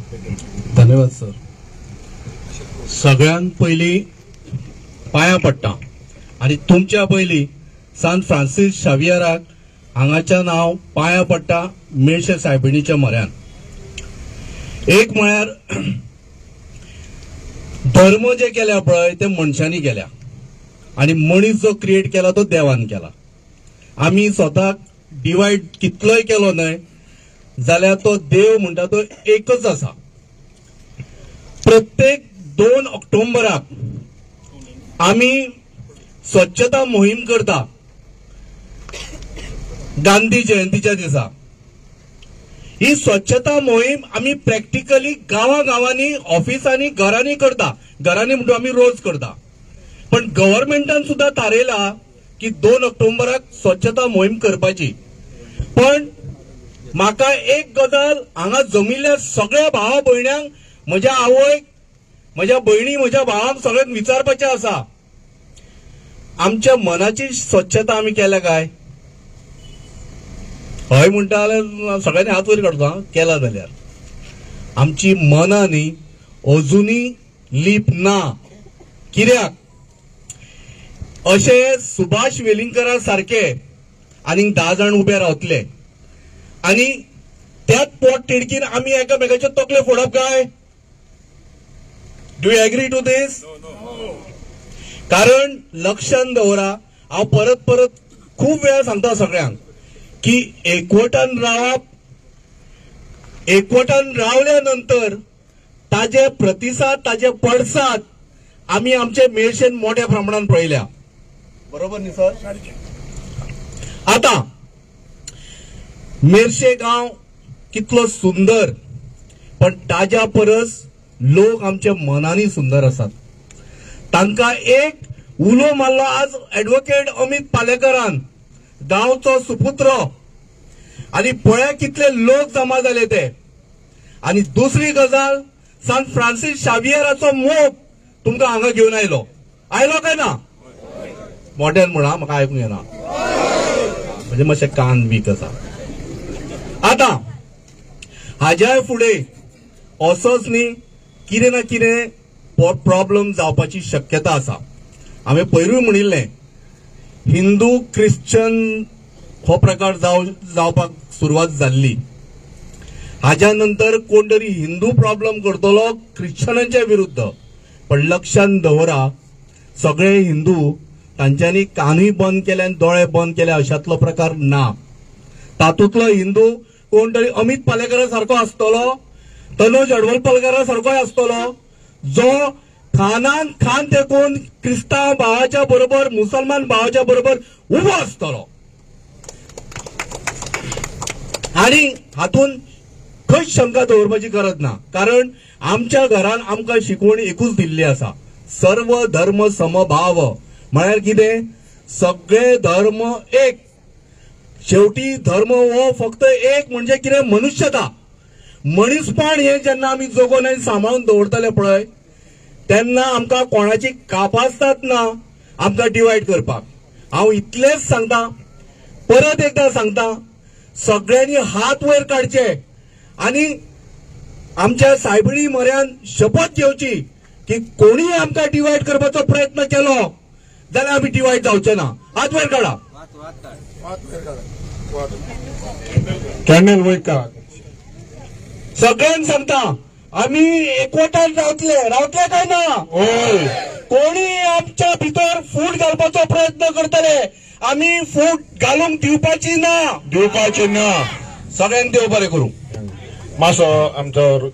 धन्यवाद सर. सगळ्यांत पयलीं पांयां पडटा आनी तुमच्या पयलीं सान फ्रांसीस शावियराक हांगाच्या नांव पांयां पडटा मेळशे सायबिणीच्या म्हऱ्यान. एक म्हळ्यार धर्म जे केल्या पळय ते मनशांनी केल्या आनी मनीस जो क्रिएट केला तो देवान केला. आमी स्वताक डिवायड कितलोय केलो न्हय जाल्यार तो देव म्हणटा तो एकच आसा. प्रत्येक 2 ऑक्टोबराक आमी स्वच्छता मोहीम करता गांधी जयंतीच्या दिसा. ही स्वच्छता मोहीम आमी प्रॅक्टिकली गांवांनी ऑफिसांनी घरांनी करता. घरांनी म्हणून आमी रोज करता. पण गव्हर्नमेंटान सुद्धा थारयला की 2 ऑक्टोबराक स्वच्छता मोहीम करपाची. पण म्हाका एक गजाल हांगा जमिल्ल्या सगळ्या भावा भयण्यांक, म्हज्या आवयक, म्हज्या भयणी, म्हज्या भावांक सगळ्यांक विचारपाचें आसा, आमच्या मनाची स्वच्छता आमी केल्या काय? हय म्हणटा जाल्यार सगळ्यांनी हात वयर काडचो. केला जाल्यार आमची मनां न्ही अजुनूय लीप ना. कित्याक अशे सुभाष वेलिंगकरा सारखे आनीक 10 जाण उबे रावतले आनी त्याच पोट तिडकीन आमी एकामेकाचे तकले फोडप काय? Do you agree to this? कारण लक्षांत दवरा, हांव परत परत खूब वेळा सांगता सगळ्यांक की एकवटान रावप, एकवटान रावल्या नंतर ताजे प्रतिसाद, ताजे पडसाद आमी आमचे मेळशेन मोठ्या प्रमाणात पळयल्या. बरोबर न्ही सर? आता मेर्शे गांव कितलो सुंदर, पण ताज्या परस लोक आमच्या मनांनी सुंदर असतात. तांकां एक उलो मारलो आज ॲडव्होकेट अमित पालेकरान, गांवचो सुपुत्र, आनी पळय कितले लोक जमा जाले ते. आनी दुसरी गजाल, सान फ्रांसीस शावियराचो मोग तुमकां हांगा घेवन आयलो काय ना? मोठ्यान म्हणा, म्हाका आयकूंक येना, म्हणजे मातशें कान बीक आसा. आता हाज्याय फुडें असोच न्ही कितें ना कितें प्रॉब्लेम जावपाची शक्यता आसा. हांवें पयरूय म्हणिल्लें, हिंदू क्रिश्चन हो प्रकार जावपाक सुरवात जाल्ली. हाज्या नंतर कोण तरी हिंदू प्रॉब्लेम करतलो क्रिश्चनांच्या विरुद्ध. पण लक्षांत दवरा, सगळे हिंदू तांच्यांनी कानूय बंद केले आनी दोळे बंद केले अशातलो प्रकार ना. तातूंतलो हिंदू कोण तरी अमित पालेकरा सारको आसतलो, तनोज अडवलपलकरा सारकोय आसतलो, जो खानान खान तेकून क्रिस्तांव भावाच्या बरोबर, मुसलमान भावाच्या बरोबर उबो आसतलो. आणि हातून खंयच शंका दवरपाची गरज ना. कारण आमच्या घरान आमकां शिकवण एकूच दिल्ली आसा, सर्व धर्म समभाव. म्हळ्यार कितें? सगळे धर्म एक. शेवटी धर्म हो फक्त एक म्हणजे कितें? मनुष्यता, मनीसपण हे जेन्ना आमी जगोवन आनी सांबाळून दवरतले पळय, तेन्ना आमकां कोणाची कापासतात ना आमकां डिवायड करपाक. हांव इतलेंच सांगता, परत एकदा सांगता, सगळ्यांनी हात वयर काडचे आनी आमच्या सायबिणी म्हऱ्यान शपथ घेवची की कोणीय आमकां डिवायड करपाचो प्रयत्न केलो जाल्यार आमी डिवायड जावचे ना. हात वयर काडा. कॅन्डल वयता. सगळ्यांक सांगता, आमी एकवटान रावतले काय ना? कोणी आमच्या भितर फूट घालपाचो प्रयत्न करतले, आमी फूट घालूंक दिवपाची ना. सगळ्यांक देव बरें करूं. मातसो आमचो